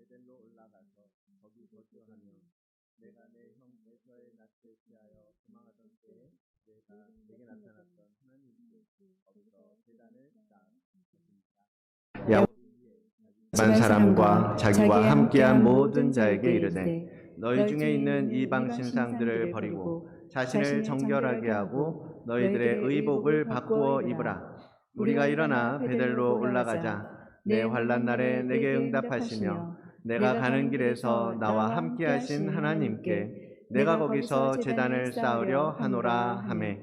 베델로 올라가서 거기 거주하며 내가 내 형 에서의 낯을 피하여 도망하던 때에 내게 나타났던 하나님께 거기서 제단을 쌓았습니다. 야곱이 사람과 자기와 함께한 모든 자에게 이르되 너희 중에 있는 이방 신상들을 버리고 자신을 정결하게 하고 너희들의 의복을 바꾸어 입으라. 우리가 일어나 베델로 올라가자. 내 환난 날에 내게 응답하시며 내가 가는 길에서 나와 함께 하신 하나님께 내가 거기서 제단을 쌓으려 하노라 하매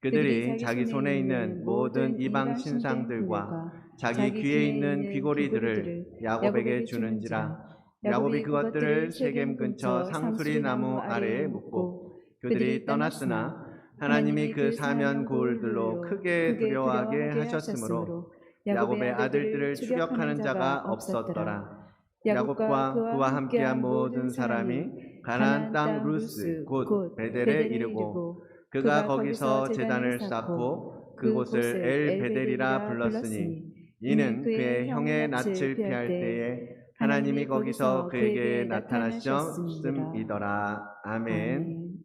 그들이 자기 손에 있는 모든 이방 신상들과 자기 귀에 있는 귀고리들을 야곱에게 주는지라. 야곱이 그것들을 세겜 근처 상수리 나무 아래에 묻고 그들이 떠났으나 하나님이 그 사면 고을들로 크게 두려워하게 하셨으므로 야곱의 아들들을 추격하는 자가 없었더라. 야곱과 그와 함께한 모든 사람이 가나안 땅 루스 곧 베델에 이르고 그가 거기서 제단을 쌓고 그곳을 엘 베델이라 불렀으니 이는 그의 형의 낯을 피할 때에 하나님이 거기서 그에게 나타나셨음이더라. 아멘.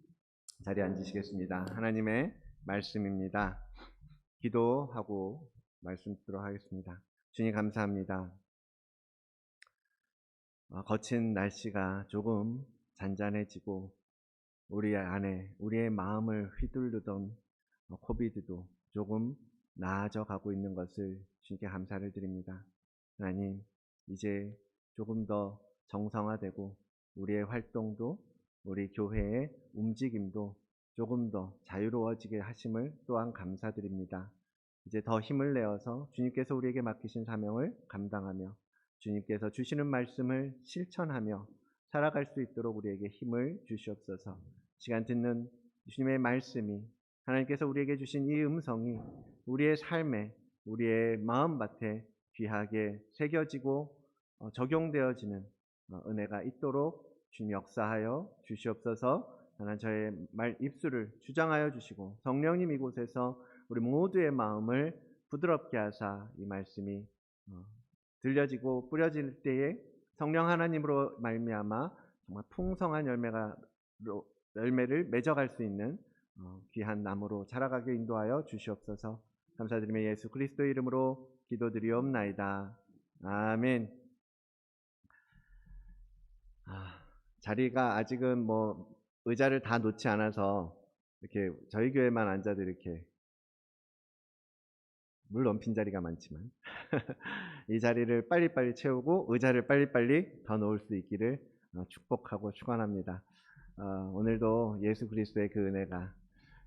자리에 앉으시겠습니다. 하나님의 말씀입니다. 기도하고 말씀 듣도록 하겠습니다. 주님 감사합니다. 거친 날씨가 조금 잔잔해지고 우리 안에 우리의 마음을 휘둘르던 코비드도 조금 나아져 가고 있는 것을 주님께 감사를 드립니다. 하나님, 이제 조금 더 정상화되고 우리의 활동도 우리 교회의 움직임도 조금 더 자유로워지게 하심을 또한 감사드립니다. 이제 더 힘을 내어서 주님께서 우리에게 맡기신 사명을 감당하며 주님께서 주시는 말씀을 실천하며 살아갈 수 있도록 우리에게 힘을 주시옵소서. 시간 듣는 주님의 말씀이 하나님께서 우리에게 주신 이 음성이 우리의 삶에 우리의 마음밭에 귀하게 새겨지고 적용되어지는 은혜가 있도록 주님 역사하여 주시옵소서. 하나님 저의 입술을 주장하여 주시고 성령님 이곳에서 우리 모두의 마음을 부드럽게 하사 이 말씀이 들려지고 뿌려질 때에 성령 하나님으로 말미암아 정말 풍성한 열매를 맺어갈 수 있는 귀한 나무로 자라가게 인도하여 주시옵소서. 감사드리며 예수 그리스도의 이름으로 기도드리옵나이다. 아멘. 자리가 아직은 의자를 다 놓지 않아서 이렇게 저희 교회만 앉아도 이렇게 물론 빈자리가 많지만 이 자리를 빨리빨리 채우고 의자를 빨리빨리 더 놓을 수 있기를 축복하고 축원합니다. 오늘도 예수 그리스도의 그 은혜가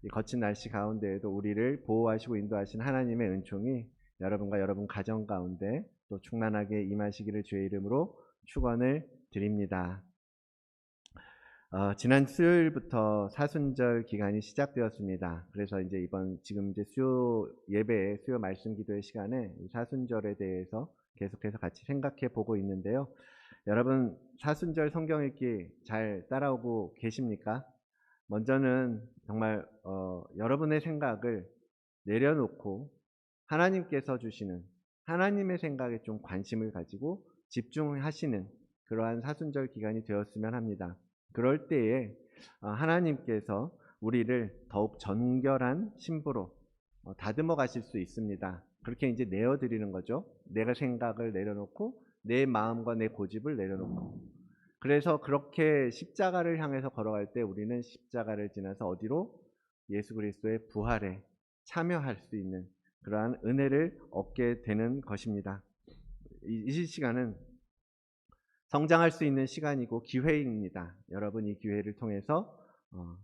이 거친 날씨 가운데에도 우리를 보호하시고 인도하신 하나님의 은총이 여러분과 여러분 가정 가운데 또 충만하게 임하시기를 주의 이름으로 축원을 드립니다. 지난 수요일부터 사순절 기간이 시작되었습니다. 그래서 이제 지금 수요 예배, 수요 말씀 기도의 시간에 사순절에 대해서 계속해서 같이 생각해 보고 있는데요. 여러분 사순절 성경 읽기 잘 따라오고 계십니까? 먼저는 정말 여러분의 생각을 내려놓고 하나님께서 주시는 하나님의 생각에 좀 관심을 가지고 집중하시는 그러한 사순절 기간이 되었으면 합니다. 그럴 때에 하나님께서 우리를 더욱 정결한 신부로 다듬어 가실 수 있습니다. 그렇게 이제 내어드리는 거죠. 내가 생각을 내려놓고 내 마음과 내 고집을 내려놓고 그래서 그렇게 십자가를 향해서 걸어갈 때 우리는 십자가를 지나서 어디로? 예수 그리스도의 부활에 참여할 수 있는 그러한 은혜를 얻게 되는 것입니다. 이 시간은 성장할 수 있는 시간이고 기회입니다. 여러분 이 기회를 통해서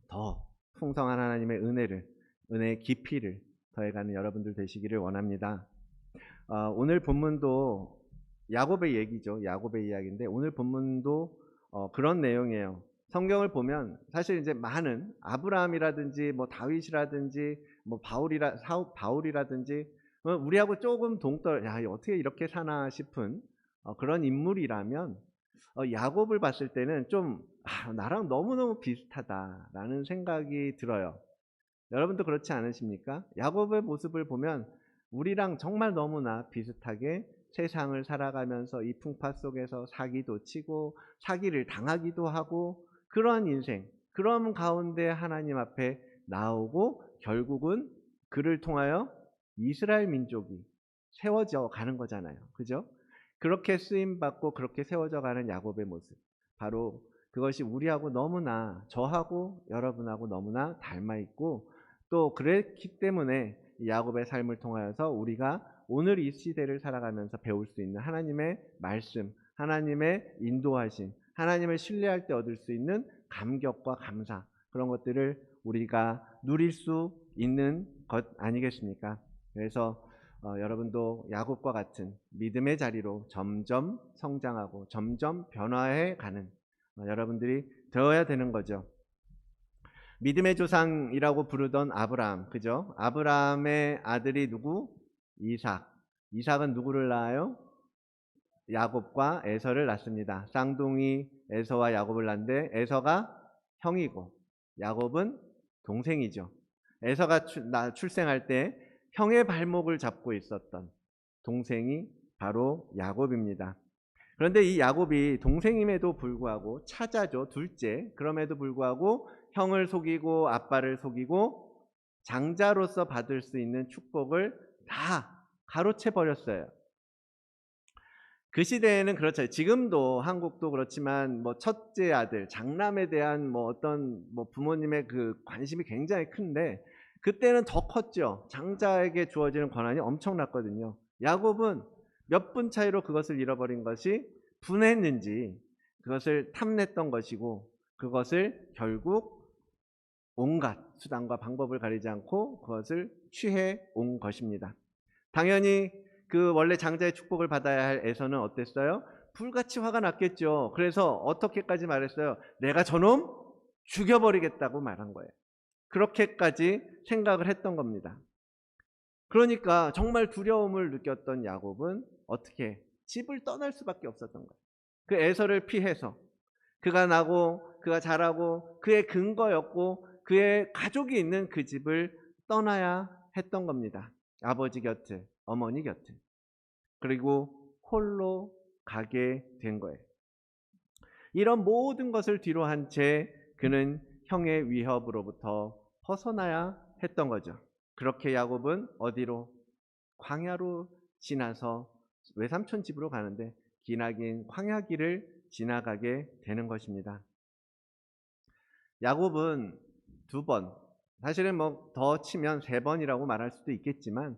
더 풍성한 하나님의 은혜의 깊이를 더해가는 여러분들 되시기를 원합니다. 오늘 본문도 야곱의 얘기죠. 야곱의 이야기인데 오늘 본문도 그런 내용이에요. 성경을 보면 사실 이제 많은 아브라함이라든지 다윗이라든지 바울이라든지 우리하고 조금 어떻게 이렇게 사나 싶은 그런 인물이라면 야곱을 봤을 때는 좀 나랑 너무너무 비슷하다라는 생각이 들어요. 여러분도 그렇지 않으십니까? 야곱의 모습을 보면 우리랑 정말 너무나 비슷하게 세상을 살아가면서 이 풍파 속에서 사기도 치고 사기를 당하기도 하고 그런 인생, 그런 가운데 하나님 앞에 나오고 결국은 그를 통하여 이스라엘 민족이 세워져 가는 거잖아요. 그죠? 그렇게 쓰임 받고 그렇게 세워져 가는 야곱의 모습. 바로 그것이 우리하고 너무나, 저하고 여러분하고 너무나 닮아 있고, 또 그랬기 때문에 야곱의 삶을 통하여서 우리가 오늘 이 시대를 살아가면서 배울 수 있는 하나님의 말씀, 하나님의 인도하심, 하나님을 신뢰할 때 얻을 수 있는 감격과 감사, 그런 것들을 우리가 누릴 수 있는 것 아니겠습니까? 그래서 여러분도 야곱과 같은 믿음의 자리로 점점 성장하고 점점 변화해 가는 여러분들이 되어야 되는 거죠. 믿음의 조상이라고 부르던 아브라함, 그죠? 아브라함의 아들이 누구? 이삭. 이삭은 누구를 낳아요? 야곱과 에서를 낳습니다. 쌍둥이 에서와 야곱을 낳는데 에서가 형이고 야곱은 동생이죠. 에서가 출생할 때 형의 발목을 잡고 있었던 동생이 바로 야곱입니다. 그런데 이 야곱이 동생임에도 불구하고 차자죠, 둘째. 그럼에도 불구하고 형을 속이고 아빠를 속이고 장자로서 받을 수 있는 축복을 다 가로채 버렸어요. 그 시대에는 그렇죠. 지금도 한국도 그렇지만 뭐 첫째 아들, 장남에 대한 뭐 어떤 뭐 부모님의 그 관심이 굉장히 큰데 그때는 더 컸죠. 장자에게 주어지는 권한이 엄청났거든요. 야곱은 몇 분 차이로 그것을 잃어버린 것이 분했는지 그것을 탐냈던 것이고 그것을 결국 온갖 수단과 방법을 가리지 않고 그것을 취해 온 것입니다. 당연히 그 원래 장자의 축복을 받아야 할 에서는 어땠어요? 불같이 화가 났겠죠. 그래서 어떻게까지 말했어요? 내가 저놈 죽여버리겠다고 말한 거예요. 그렇게까지 생각을 했던 겁니다. 그러니까 정말 두려움을 느꼈던 야곱은 어떻게 집을 떠날 수밖에 없었던 거예요. 그 에서를 피해서 그가 나고 그가 자라고 그의 근거였고 그의 가족이 있는 그 집을 떠나야 했던 겁니다. 아버지 곁을, 어머니 곁을. 그리고 홀로 가게 된 거예요. 이런 모든 것을 뒤로 한 채 그는 형의 위협으로부터 벗어나야 했던 거죠. 그렇게 야곱은 어디로? 광야로 지나서 외삼촌 집으로 가는데 기나긴 광야길을 지나가게 되는 것입니다. 야곱은 두 번, 사실은 뭐 더 치면 세 번이라고 말할 수도 있겠지만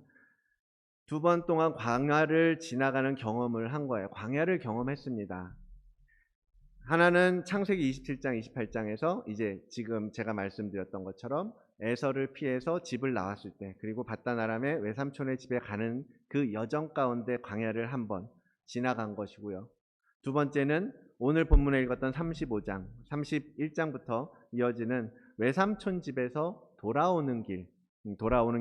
두 번 동안 광야를 지나가는 경험을 한 거예요. 광야를 경험했습니다. 하나는 창세기 27장, 28장에서 이제 지금 제가 말씀드렸던 것처럼 에서를 피해서 집을 나왔을 때, 그리고 밧단 아람의 외삼촌의 집에 가는 그 여정 가운데 광야를 한번 지나간 것이고요. 두 번째는 오늘 본문에 읽었던 35장, 31장부터 이어지는 외삼촌 집에서 돌아오는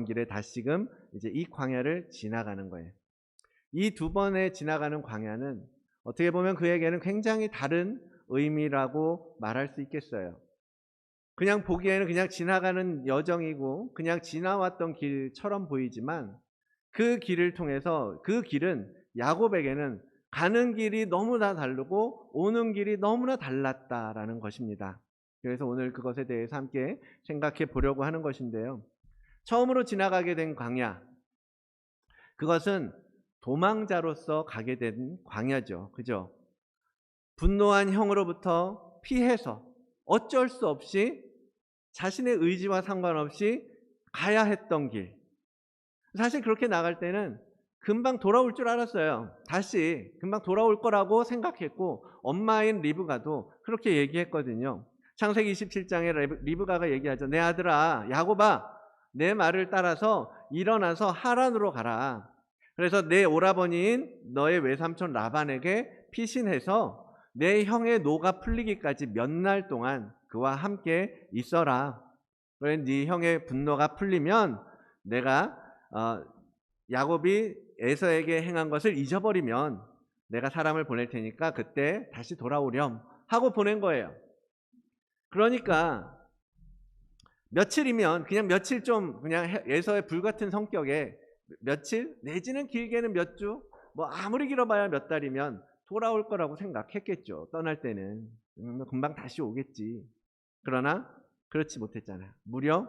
길에 다시금 이제 이 광야를 지나가는 거예요. 이 두 번에 지나가는 광야는 어떻게 보면 그에게는 굉장히 다른 의미라고 말할 수 있겠어요. 그냥 보기에는 그냥 지나가는 여정이고 그냥 지나왔던 길처럼 보이지만 그 길을 통해서 그 길은 야곱에게는 가는 길이 너무나 다르고 오는 길이 너무나 달랐다라는 것입니다. 그래서 오늘 그것에 대해서 함께 생각해 보려고 하는 것인데요. 처음으로 지나가게 된 광야, 그것은 도망자로서 가게 된 광야죠. 그죠? 분노한 형으로부터 피해서 어쩔 수 없이 자신의 의지와 상관없이 가야 했던 길. 사실 그렇게 나갈 때는 금방 돌아올 줄 알았어요. 다시 금방 돌아올 거라고 생각했고 엄마인 리브가도 그렇게 얘기했거든요. 창세기 27장에 리브가가 얘기하죠. 내 아들아 야곱아, 내 말을 따라서 일어나서 하란으로 가라. 그래서 내 오라버니인 너의 외삼촌 라반에게 피신해서 내 형의 노가 풀리기까지 몇 날 동안 그와 함께 있어라. 그래 네 형의 분노가 풀리면 내가 야곱이 에서에게 행한 것을 잊어버리면 내가 사람을 보낼 테니까 그때 다시 돌아오렴 하고 보낸 거예요. 그러니까 며칠이면 그냥 며칠 좀 그냥 에서의 불같은 성격에 며칠 내지는 길게는 몇 주 뭐 아무리 길어봐야 몇 달이면 돌아올 거라고 생각했겠죠. 떠날 때는. 금방 다시 오겠지. 그러나 그렇지 못했잖아요. 무려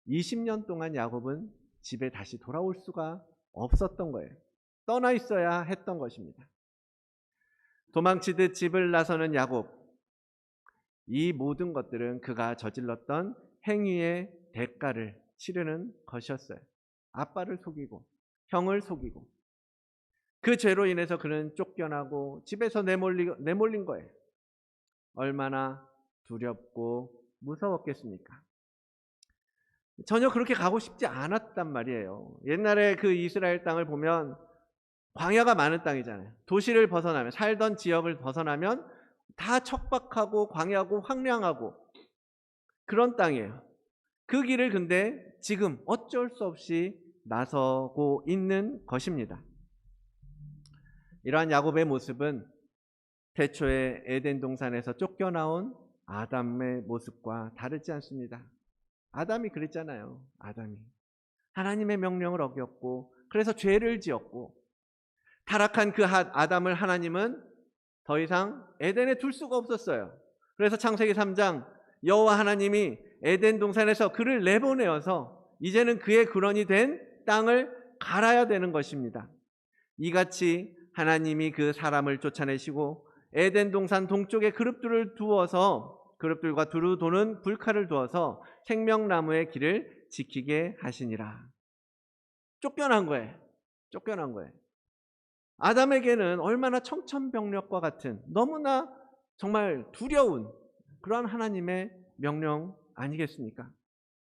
20년 동안 야곱은 집에 다시 돌아올 수가 없었던 거예요. 떠나 있어야 했던 것입니다. 도망치듯 집을 나서는 야곱. 이 모든 것들은 그가 저질렀던 행위의 대가를 치르는 것이었어요. 아빠를 속이고 형을 속이고 그 죄로 인해서 그는 쫓겨나고 집에서 내몰린 거예요. 얼마나 두렵고 무서웠겠습니까? 전혀 그렇게 가고 싶지 않았단 말이에요. 옛날에 그 이스라엘 땅을 보면 광야가 많은 땅이잖아요. 도시를 벗어나면, 살던 지역을 벗어나면 다 척박하고 광야고 황량하고 그런 땅이에요. 그 길을 근데 지금 어쩔 수 없이 나서고 있는 것입니다. 이러한 야곱의 모습은 태초에 에덴 동산에서 쫓겨나온 아담의 모습과 다르지 않습니다. 아담이 그랬잖아요. 아담이 하나님의 명령을 어겼고 그래서 죄를 지었고 타락한 그 아담을 하나님은 더 이상 에덴에 둘 수가 없었어요. 그래서 창세기 3장 여호와 하나님이 에덴 동산에서 그를 내보내어서 이제는 그의 근원이 된 땅을 갈아야 되는 것입니다. 이같이 하나님이 그 사람을 쫓아내시고 에덴 동산 동쪽에 그룹들을 두어서 그룹들과 두루 도는 불칼을 두어서 생명나무의 길을 지키게 하시니라. 쫓겨난 거예요. 쫓겨난 거예요. 아담에게는 얼마나 청천벽력과 같은 너무나 정말 두려운 그러한 하나님의 명령 아니겠습니까?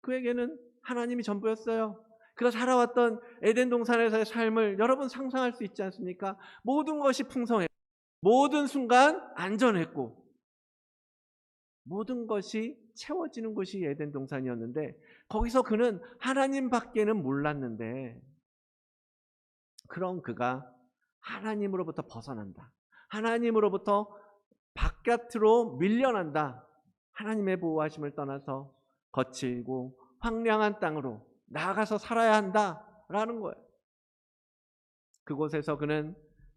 그에게는 하나님이 전부였어요. 그가 살아왔던 에덴 동산에서의 삶을 여러분 상상할 수 있지 않습니까? 모든 것이 풍성했고 모든 순간 안전했고 모든 것이 채워지는 곳이 에덴 동산이었는데 거기서 그는 하나님밖에는 몰랐는데 그런 그가 하나님으로부터 벗어난다. 하나님으로부터 바깥으로 밀려난다. 하나님의 보호하심을 떠나서 거칠고 황량한 땅으로 나아가서 살아야 한다라는 거예요. 그곳에서 그는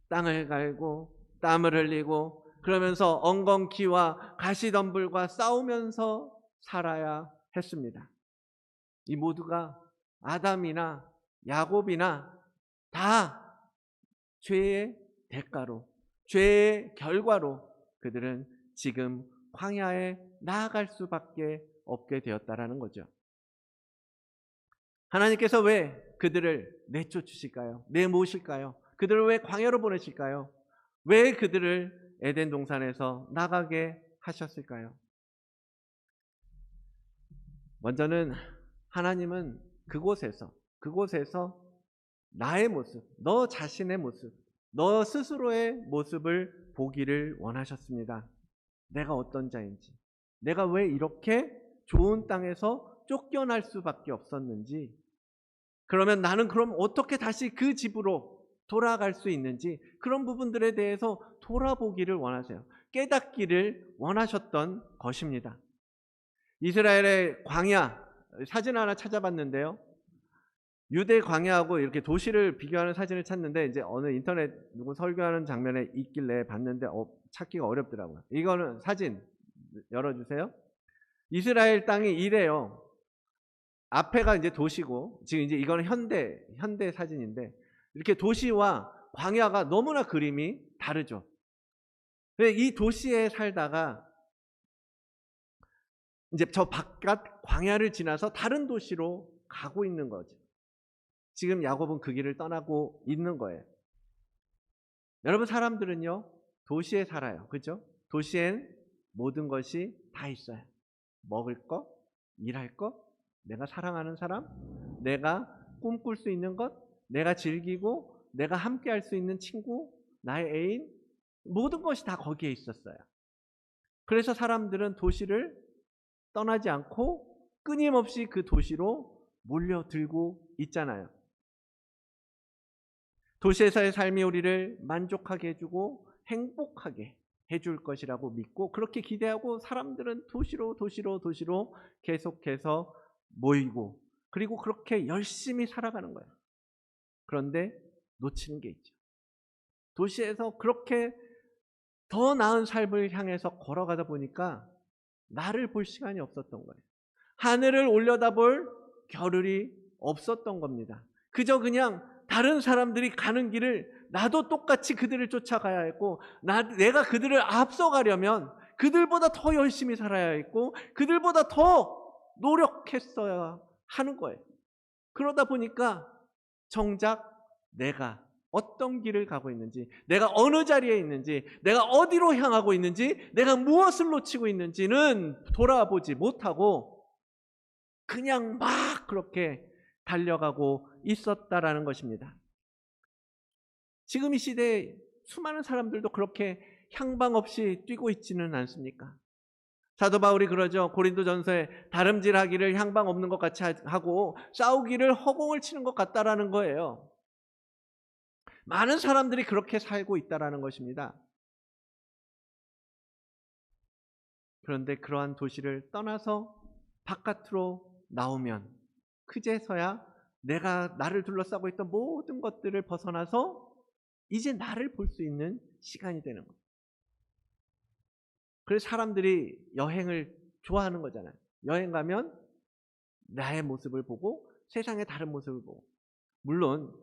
땅을 갈고 땀을 흘리고 그러면서 엉겅퀴와 가시덤불과 싸우면서 살아야 했습니다. 이 모두가 아담이나 야곱이나 다 죄의 대가로, 죄의 결과로 그들은 지금 광야에 나아갈 수밖에 없게 되었다라는 거죠. 하나님께서 왜 그들을 내쫓으실까요? 내모실까요? 그들을 왜 광야로 보내실까요? 왜 그들을 에덴 동산에서 나가게 하셨을까요? 먼저는 하나님은 그곳에서 나의 모습, 너 자신의 모습, 너 스스로의 모습을 보기를 원하셨습니다. 내가 어떤 자인지, 내가 왜 이렇게 좋은 땅에서 쫓겨날 수밖에 없었는지, 그러면 나는 그럼 어떻게 다시 그 집으로 돌아갈 수 있는지 그런 부분들에 대해서 돌아보기를 원하세요. 깨닫기를 원하셨던 것입니다. 이스라엘의 광야 사진 하나 찾아봤는데요. 유대 광야하고 이렇게 도시를 비교하는 사진을 찾는데 이제 어느 인터넷 누구 설교하는 장면에 있길래 봤는데 찾기가 어렵더라고요. 이거는 사진 열어주세요. 이스라엘 땅이 이래요. 앞에가 이제 도시고 지금 이제 이거는 현대 사진인데 이렇게 도시와 광야가 너무나 그림이 다르죠. 이 도시에 살다가 이제 저 바깥 광야를 지나서 다른 도시로 가고 있는 거죠. 지금 야곱은 그 길을 떠나고 있는 거예요. 여러분 사람들은요 도시에 살아요. 그렇죠? 도시엔 모든 것이 다 있어요. 먹을 거, 일할 거, 내가 사랑하는 사람, 내가 꿈꿀 수 있는 것, 내가 즐기고 내가 함께 할 수 있는 친구, 나의 애인, 모든 것이 다 거기에 있었어요. 그래서 사람들은 도시를 떠나지 않고 끊임없이 그 도시로 몰려들고 있잖아요. 도시에서의 삶이 우리를 만족하게 해주고 행복하게 해줄 것이라고 믿고 그렇게 기대하고 사람들은 도시로 계속해서 모이고 그리고 그렇게 열심히 살아가는 거예요. 그런데 놓치는 게 있죠. 도시에서 그렇게 더 나은 삶을 향해서 걸어가다 보니까 나를 볼 시간이 없었던 거예요. 하늘을 올려다볼 겨를이 없었던 겁니다. 그저 그냥 다른 사람들이 가는 길을 나도 똑같이 그들을 쫓아가야 했고, 내가 그들을 앞서가려면 그들보다 더 열심히 살아야 했고, 그들보다 더 노력했어야 하는 거예요. 그러다 보니까 정작 내가 어떤 길을 가고 있는지, 내가 어느 자리에 있는지, 내가 어디로 향하고 있는지, 내가 무엇을 놓치고 있는지는 돌아보지 못하고 그냥 막 그렇게 달려가고 있었다라는 것입니다. 지금 이 시대에 수많은 사람들도 그렇게 향방 없이 뛰고 있지는 않습니까? 사도 바울이 그러죠. 고린도전서에 다름질하기를 향방 없는 것 같이 하고 싸우기를 허공을 치는 것 같다라는 거예요. 많은 사람들이 그렇게 살고 있다라는 것입니다. 그런데 그러한 도시를 떠나서 바깥으로 나오면 그제서야 내가 나를 둘러싸고 있던 모든 것들을 벗어나서 이제 나를 볼 수 있는 시간이 되는 거예요. 그래서 사람들이 여행을 좋아하는 거잖아요. 여행 가면 나의 모습을 보고 세상의 다른 모습을 보고. 물론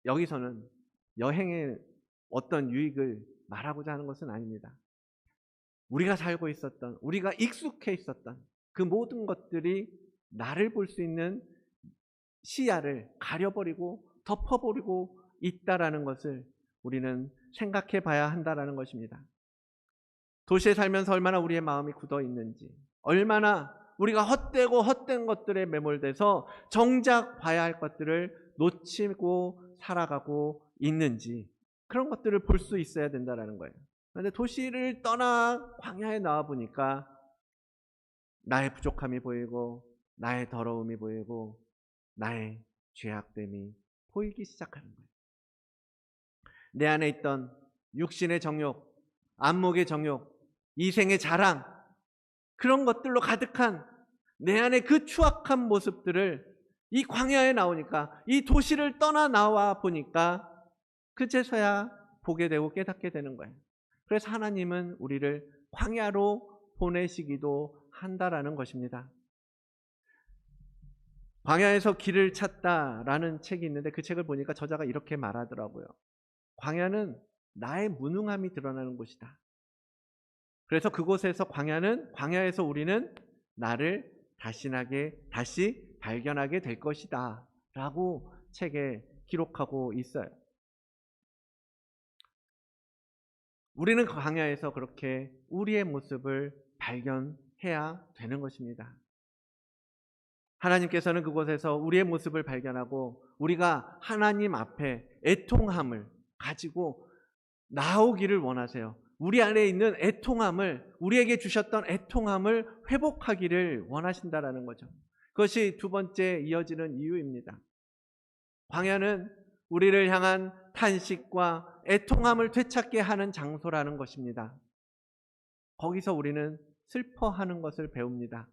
여기서는 여행의 어떤 유익을 말하고자 하는 것은 아닙니다. 우리가 살고 있었던, 우리가 익숙해 있었던 그 모든 것들이 나를 볼 수 있는 시야를 가려버리고 덮어버리고 있다라는 것을 우리는 생각해 봐야 한다라는 것입니다. 도시에 살면서 얼마나 우리의 마음이 굳어 있는지, 얼마나 우리가 헛된 것들에 매몰돼서 정작 봐야 할 것들을 놓치고 살아가고 있는지, 그런 것들을 볼 수 있어야 된다는 거예요. 그런데 도시를 떠나 광야에 나와 보니까 나의 부족함이 보이고 나의 더러움이 보이고 나의 죄악됨이 보이기 시작하는 거예요. 내 안에 있던 육신의 정욕, 안목의 정욕, 이생의 자랑, 그런 것들로 가득한 내 안에 그 추악한 모습들을 이 광야에 나오니까, 이 도시를 떠나 나와 보니까 그제서야 보게 되고 깨닫게 되는 거예요. 그래서 하나님은 우리를 광야로 보내시기도 한다라는 것입니다. 광야에서 길을 찾다라는 책이 있는데 그 책을 보니까 저자가 이렇게 말하더라고요. 광야는 나의 무능함이 드러나는 곳이다. 그래서 그곳에서 광야에서 우리는 나를 다시 발견하게 될 것이다 라고 책에 기록하고 있어요. 우리는 광야에서 그렇게 우리의 모습을 발견해야 되는 것입니다. 하나님께서는 그곳에서 우리의 모습을 발견하고 우리가 하나님 앞에 애통함을 가지고 나오기를 원하세요. 우리 안에 있는 애통함을, 우리에게 주셨던 애통함을 회복하기를 원하신다라는 거죠. 그것이 두 번째 이어지는 이유입니다. 광야는 우리를 향한 탄식과 애통함을 되찾게 하는 장소라는 것입니다. 거기서 우리는 슬퍼하는 것을 배웁니다.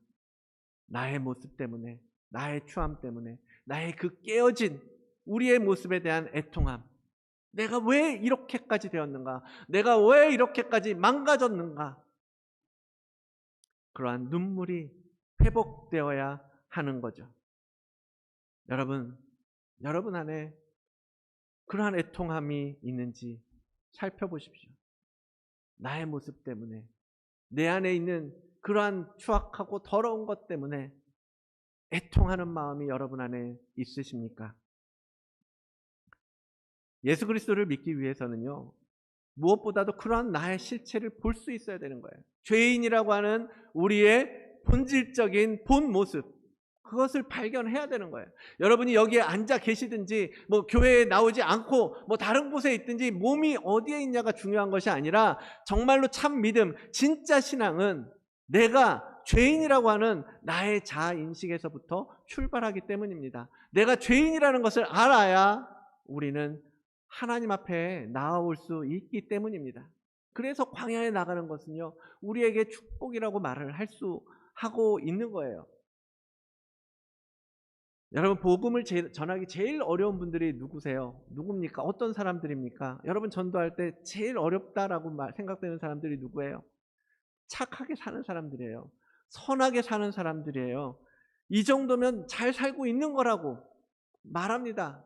나의 모습 때문에, 나의 추함 때문에, 나의 그 깨어진 우리의 모습에 대한 애통함, 내가 왜 이렇게까지 되었는가, 내가 왜 이렇게까지 망가졌는가, 그러한 눈물이 회복되어야 하는 거죠. 여러분 안에 그러한 애통함이 있는지 살펴보십시오. 나의 모습 때문에, 내 안에 있는 그러한 추악하고 더러운 것 때문에 애통하는 마음이 여러분 안에 있으십니까? 예수 그리스도를 믿기 위해서는요, 무엇보다도 그러한 나의 실체를 볼 수 있어야 되는 거예요. 죄인이라고 하는 우리의 본질적인 본 모습, 그것을 발견해야 되는 거예요. 여러분이 여기에 앉아 계시든지 교회에 나오지 않고 다른 곳에 있든지 몸이 어디에 있냐가 중요한 것이 아니라 정말로 참 믿음, 진짜 신앙은 내가 죄인이라고 하는 나의 자아인식에서부터 출발하기 때문입니다. 내가 죄인이라는 것을 알아야 우리는 하나님 앞에 나아올 수 있기 때문입니다. 그래서 광야에 나가는 것은요, 우리에게 축복이라고 말을 하고 있는 거예요. 여러분, 복음을 전하기 제일 어려운 분들이 누구세요? 누굽니까? 어떤 사람들입니까? 여러분, 전도할 때 제일 어렵다라고 생각되는 사람들이 누구예요? 착하게 사는 사람들이에요. 선하게 사는 사람들이에요. 이 정도면 잘 살고 있는 거라고 말합니다.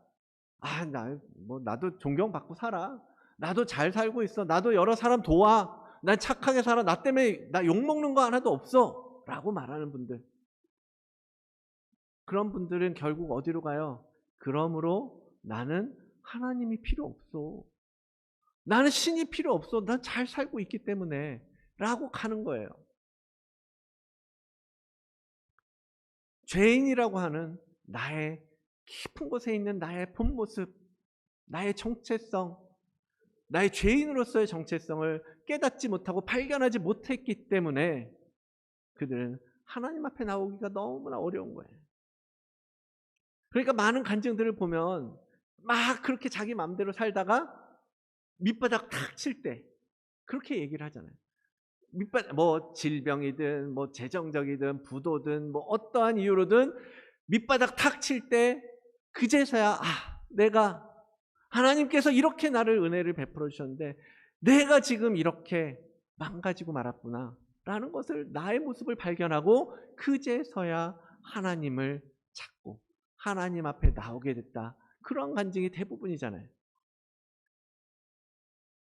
아, 나도 존경받고 살아. 나도 잘 살고 있어. 나도 여러 사람 도와. 난 착하게 살아. 나 때문에 나 욕먹는 거 하나도 없어. 라고 말하는 분들. 그런 분들은 결국 어디로 가요? 그러므로 나는 하나님이 필요 없어. 나는 신이 필요 없어. 난 잘 살고 있기 때문에. 라고 가는 거예요. 죄인이라고 하는 나의 깊은 곳에 있는 나의 본 모습, 나의 정체성, 나의 죄인으로서의 정체성을 깨닫지 못하고 발견하지 못했기 때문에 그들은 하나님 앞에 나오기가 너무나 어려운 거예요. 그러니까 많은 간증들을 보면 막 그렇게 자기 마음대로 살다가 밑바닥 탁 칠 때 그렇게 얘기를 하잖아요. 뭐 질병이든 뭐 재정적이든 부도든 뭐 어떠한 이유로든 밑바닥 탁 칠 때 그제서야 내가 하나님께서 이렇게 나를 은혜를 베풀어 주셨는데 내가 지금 이렇게 망가지고 말았구나 라는 것을 나의 모습을 발견하고 그제서야 하나님을 찾고 하나님 앞에 나오게 됐다. 그런 간증이 대부분이잖아요.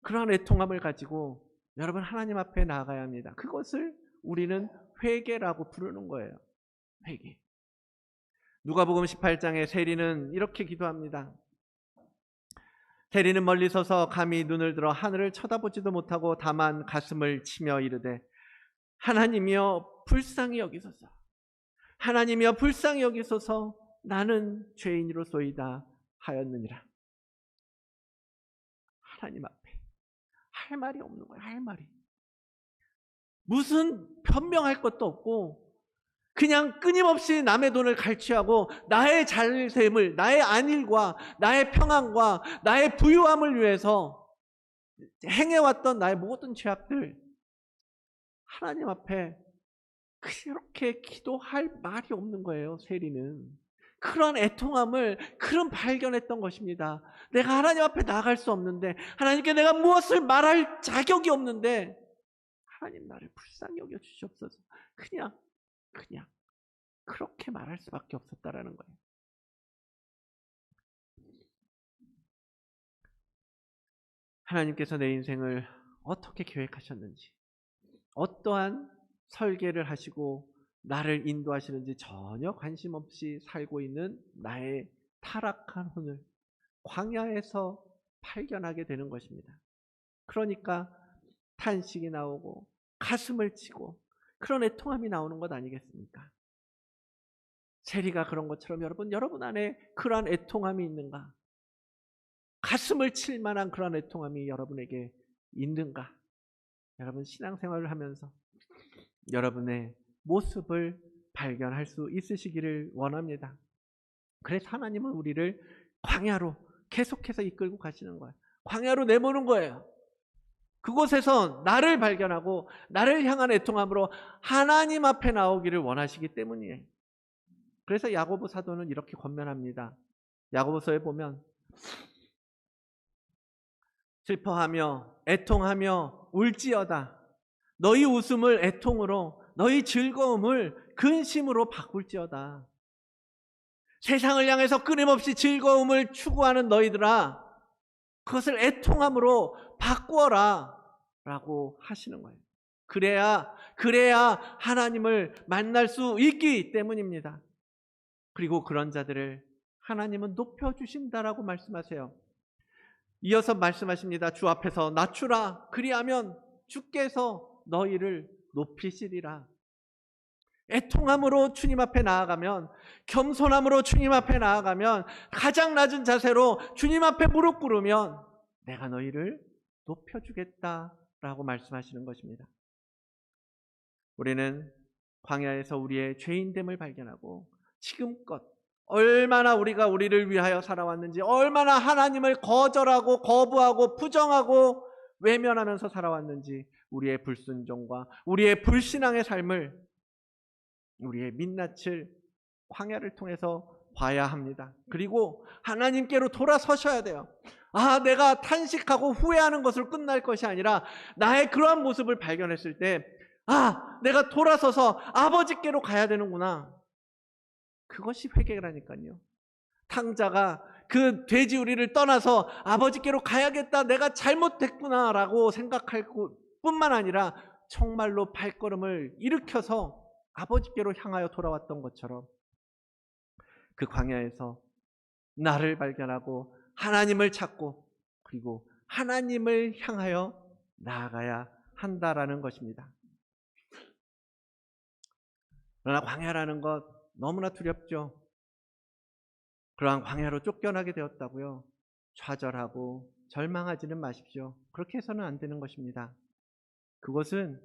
그러한 애통함을 가지고 여러분 하나님 앞에 나아가야 합니다. 그것을 우리는 회개라고 부르는 거예요. 회개. 누가복음 18장에 세리는 이렇게 기도합니다. 세리는 멀리 서서 감히 눈을 들어 하늘을 쳐다보지도 못하고 다만 가슴을 치며 이르되 하나님이여 불쌍히 여기소서. 하나님이여 불쌍히 여기소서. 나는 죄인이로소이다 하였느니라. 하나님 앞에 할 말이 없는 거예요. 할 말이. 무슨 변명할 것도 없고 그냥 끊임없이 남의 돈을 갈취하고 나의 잘됨을, 나의 안일과 나의 평안과 나의 부유함을 위해서 행해왔던 나의 모든 죄악들 하나님 앞에 그렇게 기도할 말이 없는 거예요. 세리는. 그런 애통함을 그런 발견했던 것입니다. 내가 하나님 앞에 나아갈 수 없는데 하나님께 내가 무엇을 말할 자격이 없는데 하나님 나를 불쌍히 여겨 주시옵소서. 그냥 그렇게 말할 수밖에 없었다라는 거예요. 하나님께서 내 인생을 어떻게 계획하셨는지, 어떠한 설계를 하시고 나를 인도하시는지 전혀 관심 없이 살고 있는 나의 타락한 혼을 광야에서 발견하게 되는 것입니다. 그러니까 탄식이 나오고 가슴을 치고 그런 애통함이 나오는 것 아니겠습니까? 세리가 그런 것처럼 여러분 안에 그러한 애통함이 있는가? 가슴을 칠 만한 그러한 애통함이 여러분에게 있는가? 여러분 신앙생활을 하면서 여러분의 모습을 발견할 수 있으시기를 원합니다. 그래서 하나님은 우리를 광야로 계속해서 이끌고 가시는 거예요. 광야로 내모는 거예요. 그곳에서 나를 발견하고 나를 향한 애통함으로 하나님 앞에 나오기를 원하시기 때문이에요. 그래서 야고보 사도는 이렇게 권면합니다. 야고보서에 보면 슬퍼하며 애통하며 울지어다. 너희 웃음을 애통으로 너희 즐거움을 근심으로 바꿀지어다. 세상을 향해서 끊임없이 즐거움을 추구하는 너희들아 그것을 애통함으로 바꾸어라 라고 하시는 거예요. 그래야 하나님을 만날 수 있기 때문입니다. 그리고 그런 자들을 하나님은 높여주신다라고 말씀하세요. 이어서 말씀하십니다. 주 앞에서 낮추라. 그리하면 주께서 너희를 높이시리라. 애통함으로 주님 앞에 나아가면, 겸손함으로 주님 앞에 나아가면, 가장 낮은 자세로 주님 앞에 무릎 꿇으면 내가 너희를 높여주겠다라고 말씀하시는 것입니다. 우리는 광야에서 우리의 죄인됨을 발견하고 지금껏 얼마나 우리가 우리를 위하여 살아왔는지, 얼마나 하나님을 거절하고 거부하고 부정하고 외면하면서 살아왔는지 우리의 불순종과 우리의 불신앙의 삶을, 우리의 민낯을 광야를 통해서 봐야 합니다. 그리고 하나님께로 돌아서셔야 돼요. 내가 탄식하고 후회하는 것으로 끝날 것이 아니라 나의 그러한 모습을 발견했을 때 내가 돌아서서 아버지께로 가야 되는구나. 그것이 회개라니까요. 탕자가 그 돼지우리를 떠나서 아버지께로 가야겠다, 내가 잘못했구나 라고 생각할 뿐만 아니라 정말로 발걸음을 일으켜서 아버지께로 향하여 돌아왔던 것처럼 그 광야에서 나를 발견하고 하나님을 찾고 그리고 하나님을 향하여 나아가야 한다라는 것입니다. 그러나 광야라는 것 너무나 두렵죠. 그러한 광야로 쫓겨나게 되었다고요, 좌절하고 절망하지는 마십시오. 그렇게 해서는 안 되는 것입니다. 그것은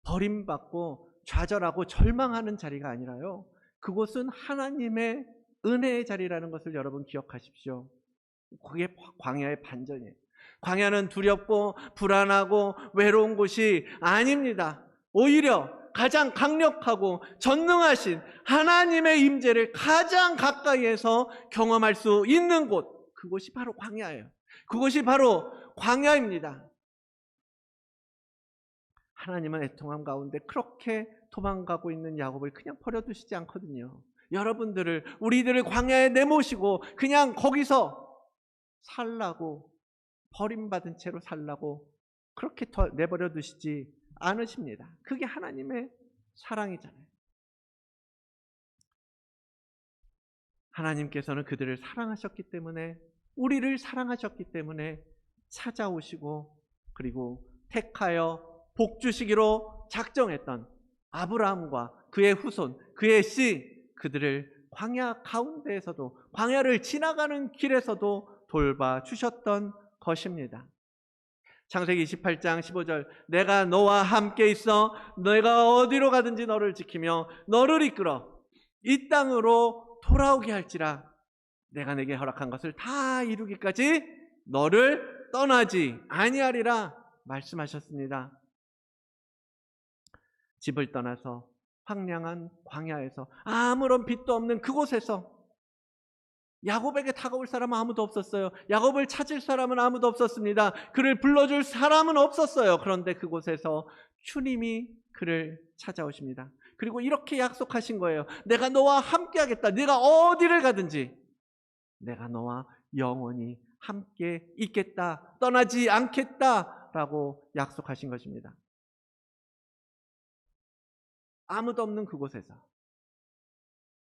버림받고 좌절하고 절망하는 자리가 아니라요, 그곳은 하나님의 은혜의 자리라는 것을 여러분 기억하십시오. 그게 광야의 반전이에요. 광야는 두렵고 불안하고 외로운 곳이 아닙니다. 오히려 가장 강력하고 전능하신 하나님의 임재를 가장 가까이에서 경험할 수 있는 곳, 그곳이 바로 광야예요. 그것이 바로 광야입니다. 하나님은 애통함 가운데 그렇게 도망가고 있는 야곱을 그냥 버려두시지 않거든요. 여러분들을, 우리들을 광야에 내모시고 그냥 거기서 살라고, 버림받은 채로 살라고 그렇게 내버려 두시지 않으십니다. 그게 하나님의 사랑이잖아요. 하나님께서는 그들을 사랑하셨기 때문에, 우리를 사랑하셨기 때문에 찾아오시고 그리고 택하여 복 주시기로 작정했던 아브라함과 그의 후손, 그의 씨, 그들을 광야 가운데에서도, 광야를 지나가는 길에서도 돌봐주셨던 것입니다. 창세기 28장 15절, 내가 너와 함께 있어 내가 어디로 가든지 너를 지키며 너를 이끌어 이 땅으로 돌아오게 할지라, 내가 내게 허락한 것을 다 이루기까지 너를 떠나지 아니하리라 말씀하셨습니다. 집을 떠나서 황량한 광야에서 아무런 빛도 없는 그곳에서 야곱에게 다가올 사람은 아무도 없었어요. 야곱을 찾을 사람은 아무도 없었습니다. 그를 불러줄 사람은 없었어요. 그런데 그곳에서 주님이 그를 찾아오십니다. 그리고 이렇게 약속하신 거예요. 내가 너와 함께 하겠다. 네가 어디를 가든지 내가 너와 영원히 함께 있겠다, 떠나지 않겠다라고 약속하신 것입니다. 아무도 없는 그곳에서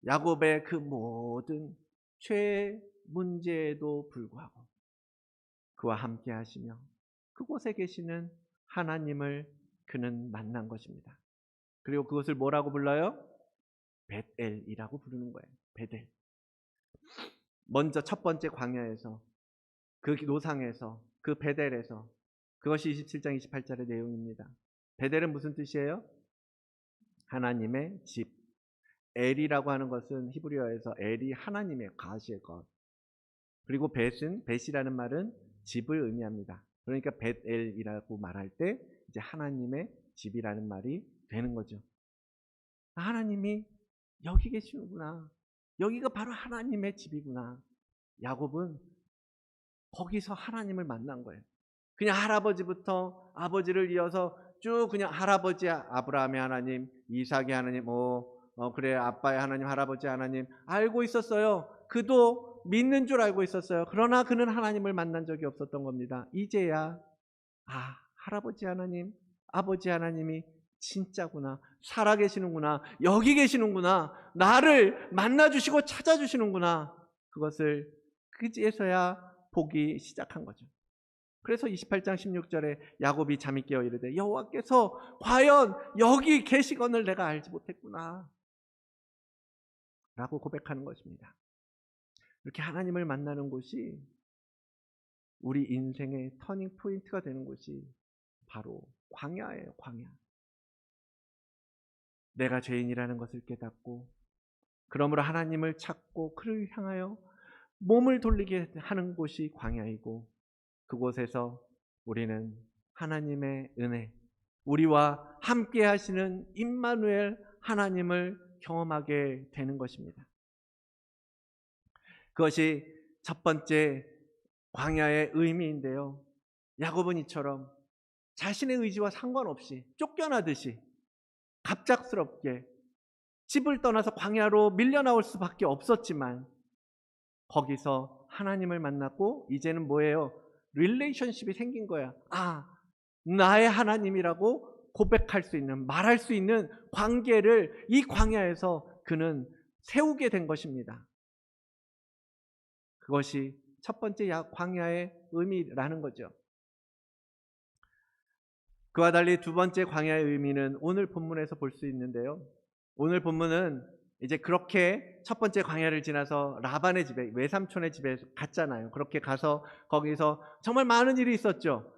야곱의 그 모든 죄의 문제에도 불구하고 그와 함께 하시며 그곳에 계시는 하나님을 그는 만난 것입니다. 그리고 그것을 뭐라고 불러요? 벳엘이라고 부르는 거예요. 벳엘. 먼저 첫 번째 광야에서, 그 노상에서, 그 벳엘에서, 그것이 27장 28절의 내용입니다. 벳엘은 무슨 뜻이에요? 하나님의 집. 엘이라고 하는 것은 히브리어에서 엘이 하나님의 가시의 것. 그리고 벳이라는 말은 집을 의미합니다. 그러니까 벳엘이라고 말할 때 이제 하나님의 집이라는 말이 되는 거죠. 하나님이 여기 계시는구나. 여기가 바로 하나님의 집이구나. 야곱은 거기서 하나님을 만난 거예요. 그냥 할아버지부터 아버지를 이어서 쭉 그냥 할아버지 아브라함의 하나님, 이삭의 하나님, 그래 아빠의 하나님, 할아버지 하나님 알고 있었어요. 그도 믿는 줄 알고 있었어요. 그러나 그는 하나님을 만난 적이 없었던 겁니다. 이제야 할아버지 하나님, 아버지 하나님이 진짜구나, 살아계시는구나, 여기 계시는구나, 나를 만나주시고 찾아주시는구나, 그것을 그제서야 보기 시작한 거죠. 그래서 28장 16절에 야곱이 잠이 깨어 이르되 여호와께서 과연 여기 계시거늘 내가 알지 못했구나 라고 고백하는 것입니다. 이렇게 하나님을 만나는 곳이 우리 인생의 터닝 포인트가 되는 곳이 바로 광야예요. 광야. 내가 죄인이라는 것을 깨닫고 그러므로 하나님을 찾고 그를 향하여 몸을 돌리게 하는 곳이 광야이고, 그곳에서 우리는 하나님의 은혜, 우리와 함께 하시는 임마누엘 하나님을 경험하게 되는 것입니다. 그것이 첫 번째 광야의 의미인데요. 야곱은 이처럼 자신의 의지와 상관없이 쫓겨나듯이 갑작스럽게 집을 떠나서 광야로 밀려나올 수밖에 없었지만 거기서 하나님을 만났고 이제는 뭐예요? 릴레이션십이 생긴 거야. 아, 나의 하나님이라고 고백할 수 있는, 말할 수 있는 관계를 이 광야에서 그는 세우게 된 것입니다. 그것이 첫 번째 광야의 의미라는 거죠. 그와 달리 두 번째 광야의 의미는 오늘 본문에서 볼 수 있는데요. 오늘 본문은 이제 그렇게 첫 번째 광야를 지나서 라반의 집에, 외삼촌의 집에 갔잖아요. 그렇게 가서 거기서 정말 많은 일이 있었죠.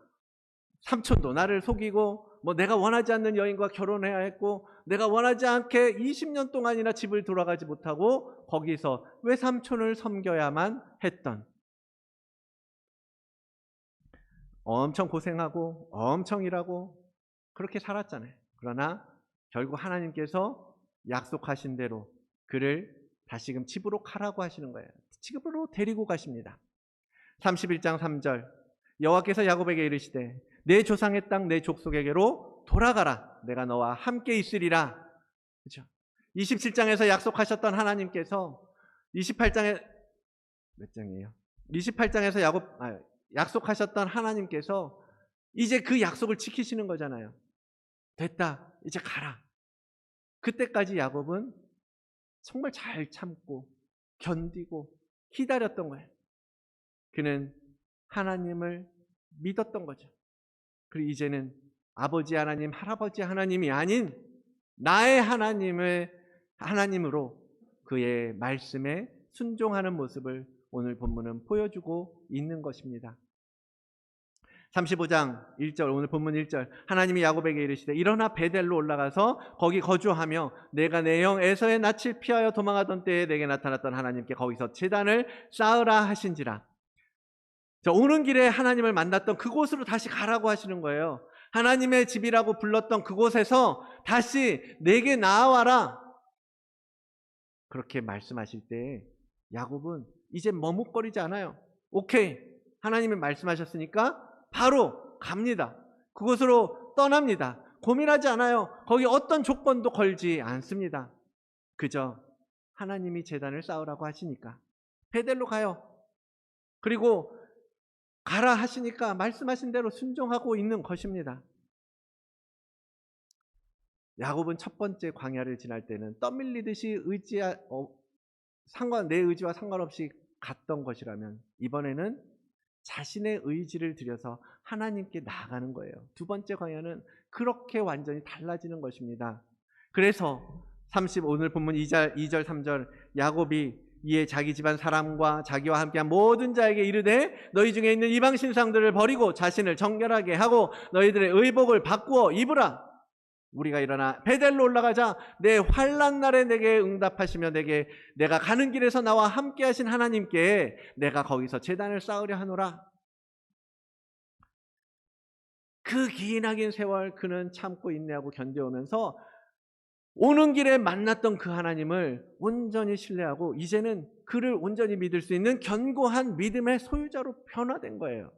삼촌도 나를 속이고 뭐 내가 원하지 않는 여인과 결혼해야 했고 내가 원하지 않게 20년 동안이나 집을 돌아가지 못하고 거기서 외삼촌을 섬겨야만 했던, 엄청 고생하고 엄청 일하고 그렇게 살았잖아요. 그러나 결국 하나님께서 약속하신 대로 그를 다시금 집으로 가라고 하시는 거예요. 집으로 데리고 가십니다. 31장 3절 여호와께서 야곱에게 이르시되 내 조상의 땅 내 족속에게로 돌아가라. 내가 너와 함께 있으리라. 그렇죠? 27장에서 약속하셨던 하나님께서 28장에 몇 장이에요? 28장에서 약속하셨던 하나님께서 이제 그 약속을 지키시는 거잖아요. 됐다. 이제 가라. 그때까지 야곱은 정말 잘 참고 견디고 기다렸던 거예요. 그는 하나님을 믿었던 거죠. 그리고 이제는 아버지 하나님, 할아버지 하나님이 아닌 나의 하나님으로 그의 말씀에 순종하는 모습을 오늘 본문은 보여주고 있는 것입니다. 35장 1절, 오늘 본문 1절 하나님이 야곱에게 이르시되 일어나 베델로 올라가서 거기 거주하며 내가 내 형 에서의 낯을 피하여 도망하던 때에 내게 나타났던 하나님께 거기서 제단을 쌓으라 하신지라. 오는 길에 하나님을 만났던 그곳으로 다시 가라고 하시는 거예요. 하나님의 집이라고 불렀던 그곳에서 다시 내게 나아와라. 그렇게 말씀하실 때 야곱은 이제 머뭇거리지 않아요. 오케이, 하나님이 말씀하셨으니까 바로 갑니다. 그곳으로 떠납니다. 고민하지 않아요. 거기 어떤 조건도 걸지 않습니다. 그저 하나님이 제단을 쌓으라고 하시니까 베델로 가요. 그리고 가라 하시니까 말씀하신 대로 순종하고 있는 것입니다. 야곱은 첫 번째 광야를 지날 때는 떠밀리듯이 내 의지와 상관없이 갔던 것이라면 이번에는 자신의 의지를 들여서 하나님께 나아가는 거예요. 두 번째 광야는 그렇게 완전히 달라지는 것입니다. 그래서 오늘 본문 2절 3절 야곱이 이에 자기 집안 사람과 자기와 함께한 모든 자에게 이르되 너희 중에 있는 이방 신상들을 버리고 자신을 정결하게 하고 너희들의 의복을 바꾸어 입으라. 우리가 일어나 베델로 올라가자. 내 환난 날에 내게 응답하시며 내가 가는 길에서 나와 함께 하신 하나님께 내가 거기서 제단을 쌓으려 하노라. 그 기나긴 세월 그는 참고 인내하고 견뎌오면서 오는 길에 만났던 그 하나님을 온전히 신뢰하고 이제는 그를 온전히 믿을 수 있는 견고한 믿음의 소유자로 변화된 거예요.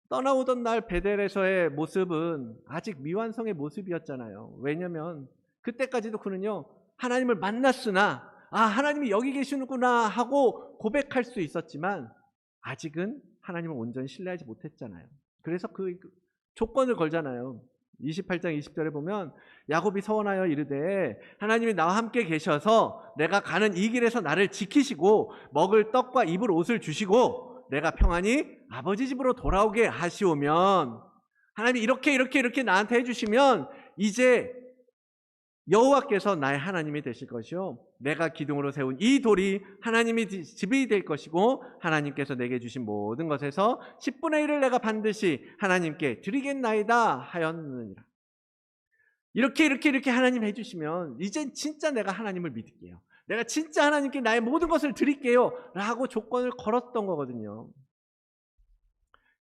떠나오던 날 베델에서의 모습은 아직 미완성의 모습이었잖아요. 왜냐하면 그때까지도 그는요 하나님을 만났으나 하나님이 여기 계시는구나 하고 고백할 수 있었지만 아직은 하나님을 온전히 신뢰하지 못했잖아요. 그래서 그 조건을 걸잖아요. 28장 20절에 보면 야곱이 서원하여 이르되 하나님이 나와 함께 계셔서 내가 가는 이 길에서 나를 지키시고 먹을 떡과 입을 옷을 주시고 내가 평안히 아버지 집으로 돌아오게 하시오면, 하나님이 이렇게 나한테 해주시면 이제 여호와께서 나의 하나님이 되실 것이요 내가 기둥으로 세운 이 돌이 하나님의 집이 될 것이고 하나님께서 내게 주신 모든 것에서 10분의 1을 내가 반드시 하나님께 드리겠나이다 하였느니라. 이렇게 하나님 해주시면 이젠 진짜 내가 하나님을 믿을게요. 내가 진짜 하나님께 나의 모든 것을 드릴게요 라고 조건을 걸었던 거거든요.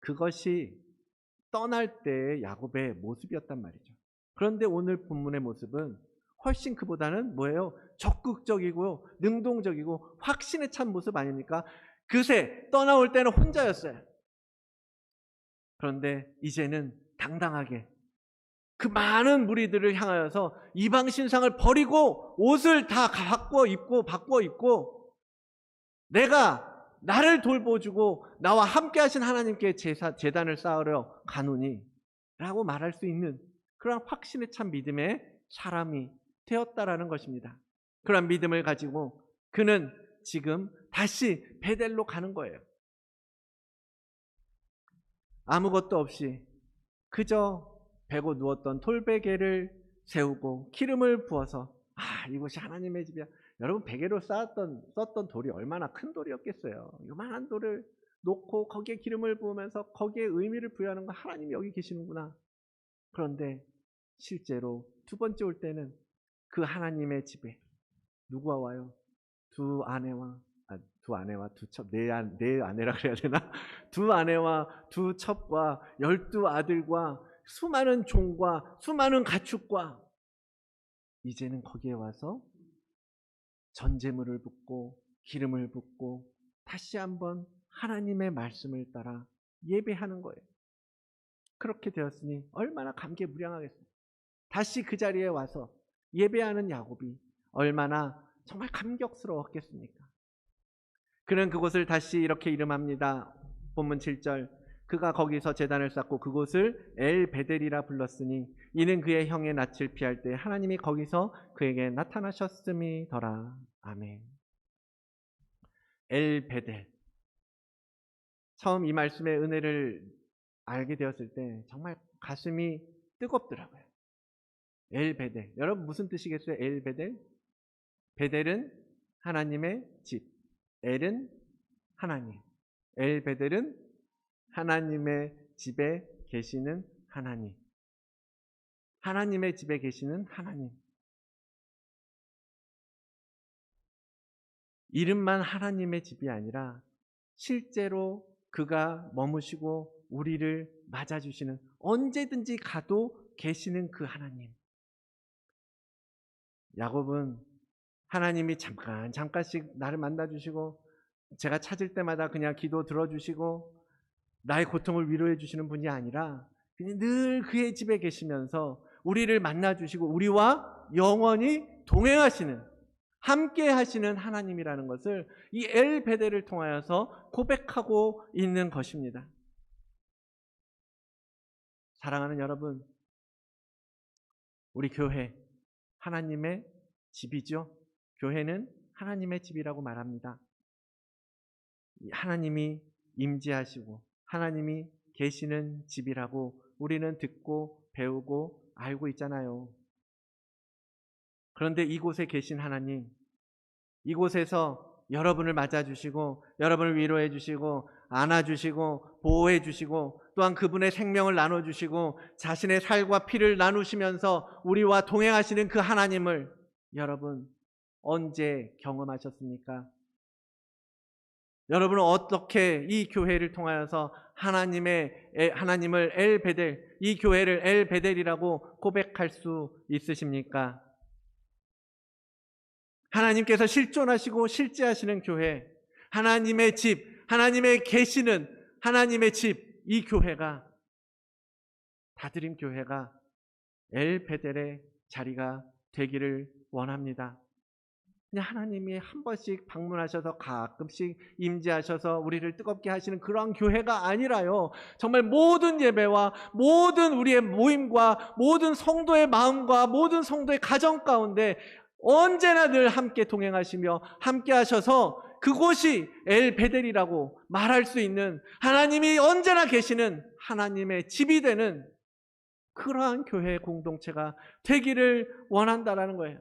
그것이 떠날 때의 야곱의 모습이었단 말이죠. 그런데 오늘 본문의 모습은 훨씬 그보다는 뭐예요? 적극적이고 능동적이고 확신에 찬 모습 아닙니까? 그새 떠나올 때는 혼자였어요. 그런데 이제는 당당하게 그 많은 무리들을 향하여서 이방 신상을 버리고 옷을 다 바꿔 입고 내가 나를 돌보주고 나와 함께 하신 하나님께 제단을 쌓으러 가노니 라고 말할 수 있는 그런 확신에 찬 믿음의 사람이 되었다라는 것입니다. 그런 믿음을 가지고 그는 지금 다시 베델로 가는 거예요. 아무것도 없이 그저 베고 누웠던 돌베개를 세우고 기름을 부어서 이곳이 하나님의 집이야. 여러분 베개로 썼던 돌이 얼마나 큰 돌이었겠어요. 요만한 돌을 놓고 거기에 기름을 부으면서 거기에 의미를 부여하는 거 하나님이 여기 계시는구나. 그런데 실제로 두 번째 올 때는 그 하나님의 집에 누구와 와요? 두 아내와 두 첩, 네 아내라 그래야 되나? 두 아내와 두 첩과 12아들과 수많은 종과 수많은 가축과 이제는 거기에 와서 전제물을 붓고 기름을 붓고 다시 한번 하나님의 말씀을 따라 예배하는 거예요. 그렇게 되었으니 얼마나 감개무량하겠습니까? 다시 그 자리에 와서 예배하는 야곱이 얼마나 정말 감격스러웠겠습니까? 그는 그곳을 다시 이렇게 이름합니다. 본문 7절 그가 거기서 제단을 쌓고 그곳을 엘베델이라 불렀으니 이는 그의 형의 낯을 피할 때 하나님이 거기서 그에게 나타나셨음이더라. 아멘. 엘베델. 처음 이 말씀의 은혜를 알게 되었을 때 정말 가슴이 뜨겁더라고요. 엘베델. 여러분 무슨 뜻이겠어요? 엘베델? 베델은 하나님의 집. 엘은 하나님. 엘베델은 하나님의 집에 계시는 하나님. 하나님의 집에 계시는 하나님. 이름만 하나님의 집이 아니라 실제로 그가 머무시고 우리를 맞아주시는 언제든지 가도 계시는 그 하나님. 야곱은 하나님이 잠깐씩 나를 만나주시고 제가 찾을 때마다 그냥 기도 들어주시고 나의 고통을 위로해 주시는 분이 아니라 그냥 늘 그의 집에 계시면서 우리를 만나주시고 우리와 영원히 동행하시는 함께 하시는 하나님이라는 것을 이 엘베델을 통하여서 고백하고 있는 것입니다. 사랑하는 여러분, 우리 교회 하나님의 집이죠. 교회는 하나님의 집이라고 말합니다. 하나님이 임재하시고 하나님이 계시는 집이라고 우리는 듣고 배우고 알고 있잖아요. 그런데 이곳에 계신 하나님, 이곳에서 여러분을 맞아주시고 여러분을 위로해 주시고 안아주시고 보호해 주시고 또한 그분의 생명을 나눠주시고 자신의 살과 피를 나누시면서 우리와 동행하시는 그 하나님을 여러분 언제 경험하셨습니까? 여러분은 어떻게 이 교회를 통하여서 하나님을 엘베델, 이 교회를 엘베델이라고 고백할 수 있으십니까? 하나님께서 실존하시고 실제하시는 교회, 하나님의 집, 하나님의 계시는 하나님의 집, 이 교회가 다드림 교회가 엘베델의 자리가 되기를 원합니다. 그냥 하나님이 한 번씩 방문하셔서 가끔씩 임재하셔서 우리를 뜨겁게 하시는 그런 교회가 아니라요. 정말 모든 예배와 모든 우리의 모임과 모든 성도의 마음과 모든 성도의 가정 가운데 언제나 늘 함께 동행하시며 함께 하셔서 그곳이 엘베델이라고 말할 수 있는 하나님이 언제나 계시는 하나님의 집이 되는 그러한 교회 공동체가 되기를 원한다라는 거예요.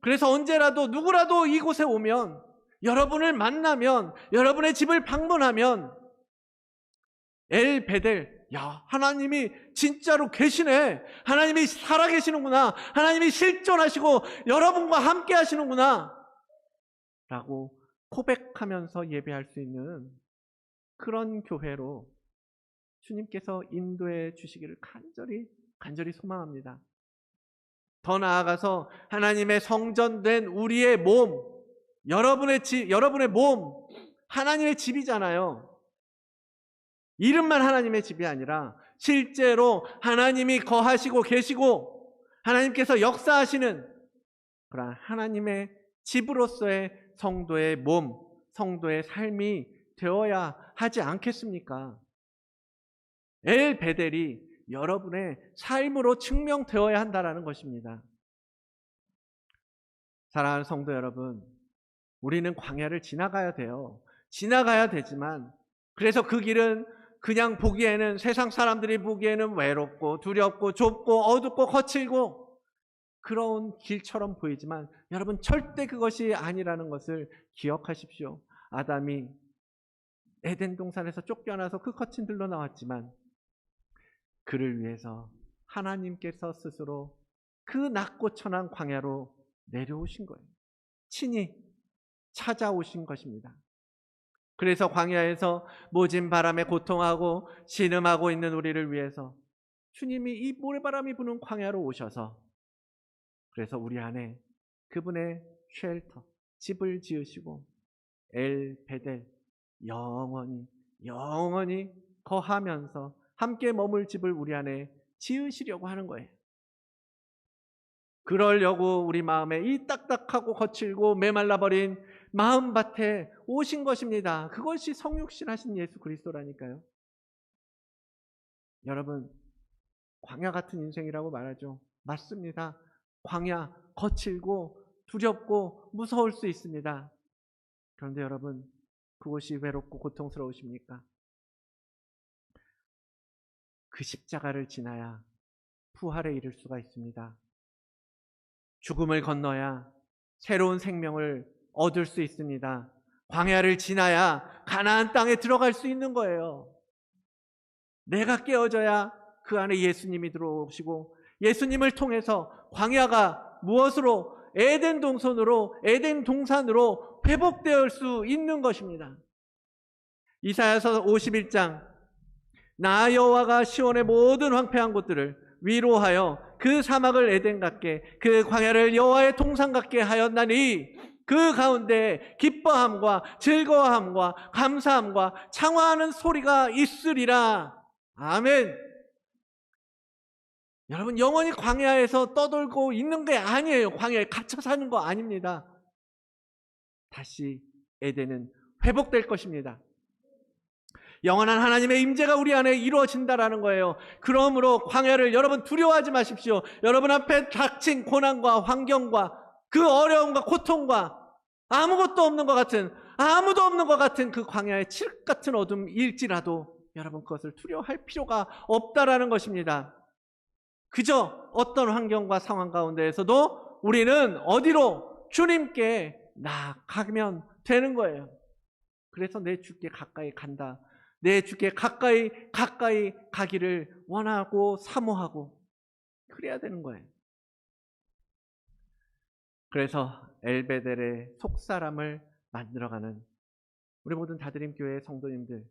그래서 언제라도 누구라도 이곳에 오면 여러분을 만나면 여러분의 집을 방문하면 엘베델, 야 하나님이 진짜로 계시네, 하나님이 살아계시는구나, 하나님이 실존하시고 여러분과 함께 하시는구나 라고 고백하면서 예배할 수 있는 그런 교회로 주님께서 인도해 주시기를 간절히 소망합니다. 더 나아가서 하나님의 성전된 우리의 몸, 여러분의 집, 여러분의 몸, 하나님의 집이잖아요. 이름만 하나님의 집이 아니라 실제로 하나님이 거하시고 계시고 하나님께서 역사하시는 그러한 하나님의 집으로서의 성도의 몸, 성도의 삶이 되어야 하지 않겠습니까? 엘 베델이 여러분의 삶으로 증명되어야 한다는 것입니다. 사랑하는 성도 여러분, 우리는 광야를 지나가야 돼요. 지나가야 되지만 그래서 그 길은 그냥 보기에는, 세상 사람들이 보기에는 외롭고 두렵고 좁고 어둡고 거칠고 그런 길처럼 보이지만 여러분 절대 그것이 아니라는 것을 기억하십시오. 아담이 에덴 동산에서 쫓겨나서 그 거친 들로 나왔지만 그를 위해서 하나님께서 스스로 그 낮고 천한 광야로 내려오신 거예요. 친히 찾아오신 것입니다. 그래서 광야에서 모진 바람에 고통하고 신음하고 있는 우리를 위해서 주님이 이 모래바람이 부는 광야로 오셔서 그래서 우리 안에 그분의 쉘터, 집을 지으시고 엘 베델, 영원히 거하면서 함께 머물 집을 우리 안에 지으시려고 하는 거예요. 그러려고 우리 마음에 이 딱딱하고 거칠고 메말라버린 마음밭에 오신 것입니다. 그것이 성육신하신 예수 그리스도라니까요. 여러분, 광야 같은 인생이라고 말하죠. 맞습니다. 광야, 거칠고 두렵고 무서울 수 있습니다. 그런데 여러분, 그것이 외롭고 고통스러우십니까? 그 십자가를 지나야 부활에 이를 수가 있습니다. 죽음을 건너야 새로운 생명을 얻을 수 있습니다. 광야를 지나야 가나안 땅에 들어갈 수 있는 거예요. 내가 깨어져야 그 안에 예수님이 들어오시고 예수님을 통해서 광야가 무엇으로 에덴 동산으로 회복될 수 있는 것입니다. 이사야서 51장 나 여호와가 시온의 모든 황폐한 곳들을 위로하여 그 사막을 에덴 같게 그 광야를 여호와의 동산 같게 하였나니 그 가운데 기뻐함과 즐거워함과 감사함과 창화하는 소리가 있으리라. 아멘. 여러분, 영원히 광야에서 떠돌고 있는 게 아니에요. 광야에 갇혀 사는 거 아닙니다. 다시 에덴은 회복될 것입니다. 영원한 하나님의 임재가 우리 안에 이루어진다라는 거예요. 그러므로 광야를 여러분 두려워하지 마십시오. 여러분 앞에 닥친 고난과 환경과 그 어려움과 고통과 아무도 없는 것 같은 그 광야의 칠흑 같은 어둠일지라도 여러분 그것을 두려워할 필요가 없다라는 것입니다. 그저 어떤 환경과 상황 가운데에서도 우리는 어디로? 주님께 나아가면 되는 거예요. 그래서 내 주께 가까이 간다. 내 주께 가까이 가기를 원하고 사모하고 그래야 되는 거예요. 그래서 엘베델의 속사람을 만들어가는 우리 모든 다드림교회 성도님들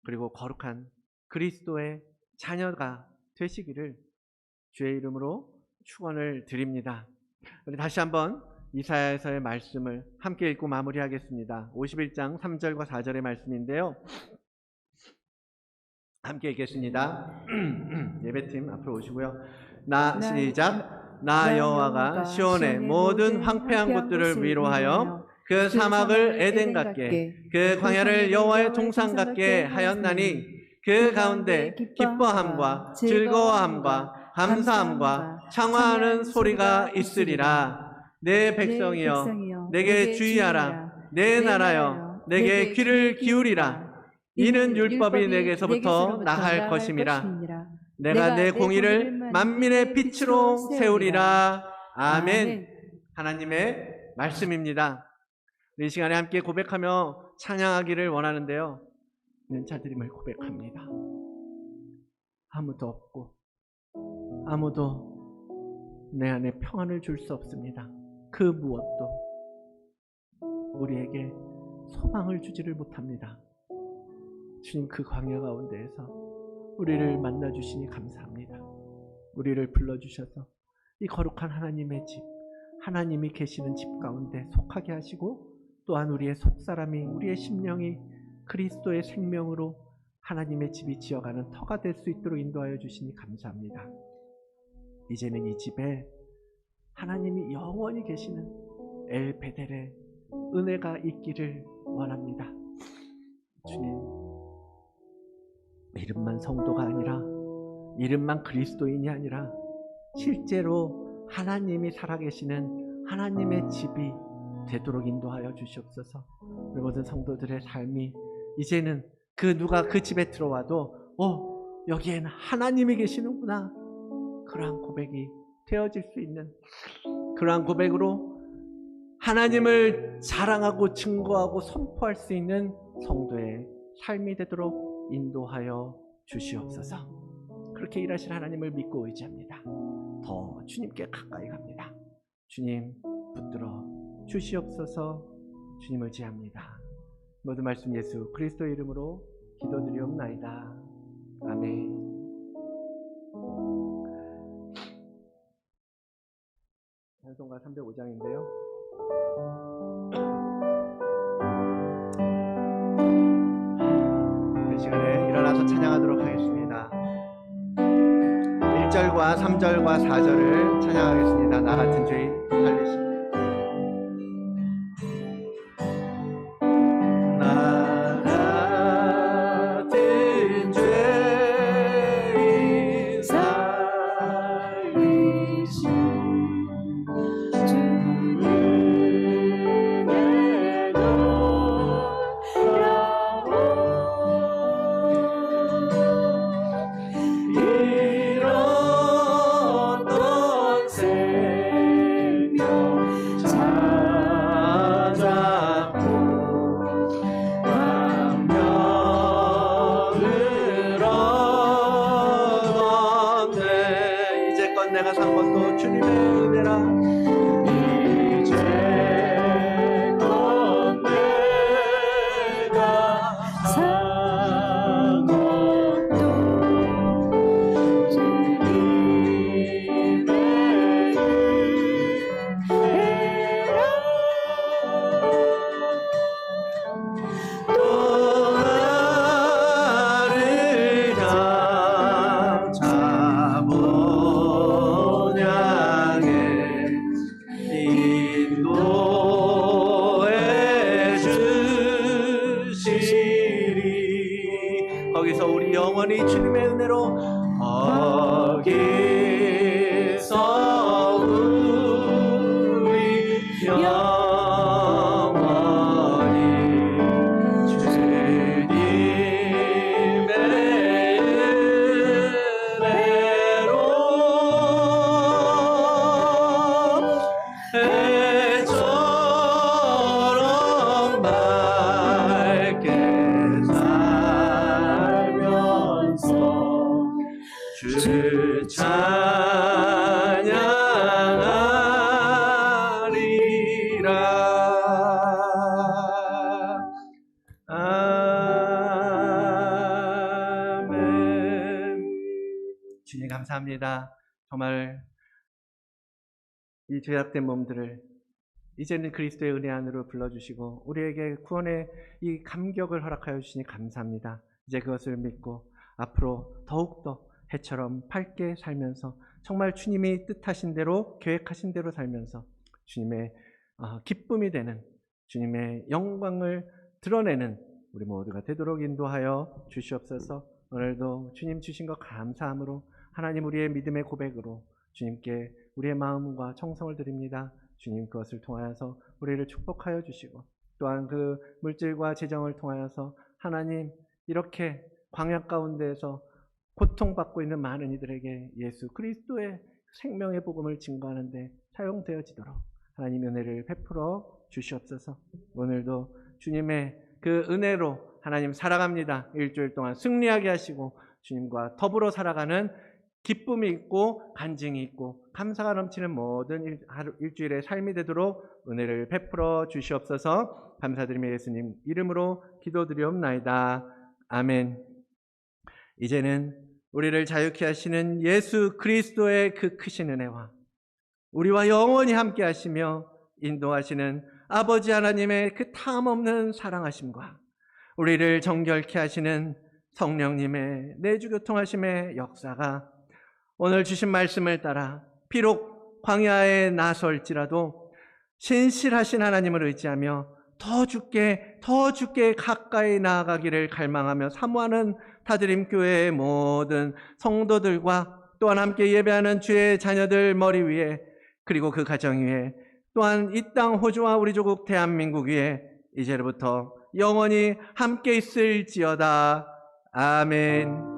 그리고 거룩한 그리스도의 자녀가 되시기를 주의 이름으로 축원을 드립니다. 우리 다시 한번 이사야에서의 말씀을 함께 읽고 마무리하겠습니다. 51장 3절과 4절의 말씀인데요. 함께 읽겠습니다. 예배팀 앞으로 오시고요. 시작. 나 여호와가 시온의 모든 황폐한 곳들을 위로하여 그 사막을 에덴 같게 그 광야를 여호와의 동산 같게 하였나니 그 가운데 기뻐함과 즐거워함과 감사함과 창화하는 소리가 있으리라. 내 백성이여 내게 주의하라. 내 나라여 내게 귀를 기울이라. 이는 율법이 내게서부터 나갈 것임이라. 내가 내 공의를 만민의 빛으로 세우리라. 아멘. 하나님의 말씀입니다. 이 시간에 함께 고백하며 찬양하기를 원하는데요. 있는 자들임을 고백합니다. 아무도 없고 아무도 내 안에 평안을 줄 수 없습니다. 그 무엇도 우리에게 소망을 주지를 못합니다. 주님, 그 광야 가운데에서 우리를 만나주시니 감사합니다. 우리를 불러주셔서 이 거룩한 하나님의 집, 하나님이 계시는 집 가운데 속하게 하시고, 또한 우리의 속사람이, 우리의 심령이 그리스도의 생명으로 하나님의 집이 지어가는 터가 될 수 있도록 인도하여 주시니 감사합니다. 이제는 이 집에 하나님이 영원히 계시는 엘 베델의 은혜가 있기를 원합니다. 주님, 이름만 성도가 아니라, 이름만 그리스도인이 아니라 실제로 하나님이 살아계시는 하나님의 집이 되도록 인도하여 주시옵소서. 우리 모든 성도들의 삶이 이제는 누가 그 집에 들어와도 여기에는 하나님이 계시는구나, 그러한 고백이 되어질 수 있는, 그러한 고백으로 하나님을 자랑하고 증거하고 선포할 수 있는 성도의 삶이 되도록 인도하여 주시옵소서. 그렇게 일하실 하나님을 믿고 의지합니다. 더 주님께 가까이 갑니다. 주님 붙들어 주시옵소서. 주님을 의지합니다. 모든 말씀 예수 그리스도 이름으로 기도드리옵나이다. 아멘. 찬송가 305장인데요. 이 시간에 일어나서 찬양하도록 하겠습니다. 1절과 3절과 4절을 찬양하겠습니다. 나 같은 죄인 살리시니. 내가 산 것도 주님의 은혜라. 이제껏 내가 산 것도 주님의 은혜라. 또 나를 거기서 우리 영원히 주님의 은혜로, 거기서 우리 영원히 주님의 은혜로 해처럼 밝게 주 찬양하리라. 아멘. 주님 감사합니다. 정말 이 죄악된 몸들을 이제는 그리스도의 은혜 안으로 불러주시고 우리에게 구원의 이 감격을 허락하여 주시니 감사합니다. 이제 그것을 믿고 앞으로 더욱더 해처럼 밝게 살면서 정말 주님이 뜻하신 대로 계획하신 대로 살면서 주님의 기쁨이 되는, 주님의 영광을 드러내는 우리 모두가 되도록 인도하여 주시옵소서. 오늘도 주님 주신 것 감사함으로 하나님 우리의 믿음의 고백으로 주님께 우리의 마음과 정성을 드립니다. 주님 그것을 통하여서 우리를 축복하여 주시고 또한 그 물질과 재정을 통하여서 하나님 이렇게 광야 가운데에서 고통받고 있는 많은 이들에게 예수 그리스도의 생명의 복음을 증거하는데 사용되어지도록 하나님의 은혜를 베풀어 주시옵소서. 오늘도 주님의 그 은혜로 하나님 살아갑니다. 일주일 동안 승리하게 하시고 주님과 더불어 살아가는 기쁨이 있고 간증이 있고 감사가 넘치는 모든 일주일의 삶이 되도록 은혜를 베풀어 주시옵소서. 감사드리며 예수님 이름으로 기도드리옵나이다. 아멘. 이제는 우리를 자유케 하시는 예수 그리스도의 그 크신 은혜와 우리와 영원히 함께 하시며 인도하시는 아버지 하나님의 그 탐없는 사랑하심과 우리를 정결케 하시는 성령님의 내주교통하심의 역사가 오늘 주신 말씀을 따라 비록 광야에 나설지라도 신실하신 하나님을 의지하며 더 죽게 가까이 나아가기를 갈망하며 사모하는 다드림교회의 모든 성도들과 또한 함께 예배하는 주의 자녀들 머리 위에 그리고 그 가정 위에 또한 이 땅 호주와 우리 조국 대한민국 위에 이제로부터 영원히 함께 있을지어다. 아멘.